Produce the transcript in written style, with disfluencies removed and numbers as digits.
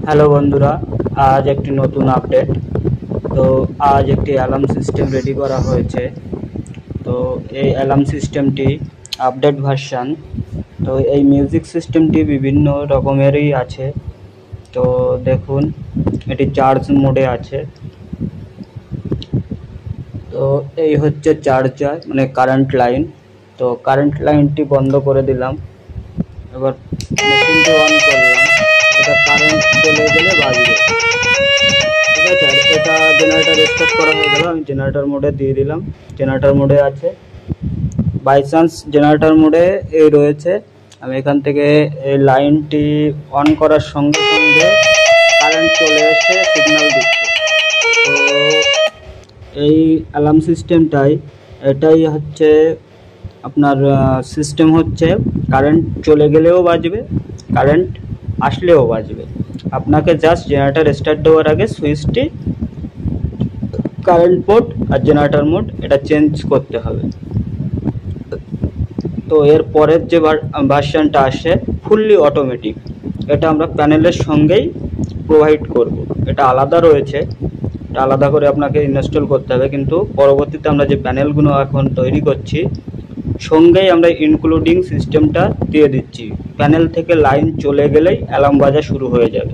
Hello বন্ধুরা, আজ একটি নতুন আপডেট। তো আজ একটি অ্যালার্ম সিস্টেম রেডি করা হয়েছে। তো এই অ্যালার্ম সিস্টেমটি আপডেট ভার্সান। তো এই মিউজিক সিস্টেমটি বিভিন্ন রকমেরই আছে। তো দেখুন, এটি চার্জ মোডে আছে। তো এই হচ্ছে চার্জার, মানে কারেন্ট লাইন। তো কারেন্ট লাইনটি বন্ধ করে দিলাম। এবার মেশিনটি অন করলাম। এটা কারেন্ট চলে গেলে বাজবে। ঠিক আছে, আর এটা জেনারেটর স্টার্ট করা হয়ে গেল। আমি জেনারেটর মোডে দিয়ে দিলাম। জেনারেটর মোডে আছে। বাই চান্স জেনারেটর মোডে এই রয়েছে, আমি এখান থেকে এই লাইনটি অন করার সঙ্গে সঙ্গে কারেন্ট চলে এসে সিগন্যাল দিচ্ছে। তো এই অ্যালার্ম সিস্টেমটাই, এটাই হচ্ছে আপনার সিস্টেম হচ্ছে কারেন্ট চলে গেলেও বাজবে, কারেন্ট আসলেও বাজবে। আপনাকে জাস্ট জেনারেটর স্টার্ট দেওয়ার আগে সুইচটি কারেন্ট মোড আর জেনারেটর মোড এটা চেঞ্জ করতে হবে। তো এর পরের যে ভার্সনটা আসে ফুললি অটোমেটিক, এটা আমরা প্যানেলের সঙ্গেই প্রোভাইড করব। এটা আলাদা রয়েছে, এটা আলাদা করে আপনাকে ইনস্টল করতে হবে, কিন্তু পরবর্তীতে আমরা যে প্যানেলগুলো এখন তৈরি করছি সঙ্গেই আমরা ইনক্লুডিং সিস্টেমটা দিয়ে দিচ্ছি। প্যানেল থেকে লাইন চলে গেলেই অ্যালার্ম বাজা শুরু হয়ে যাবে।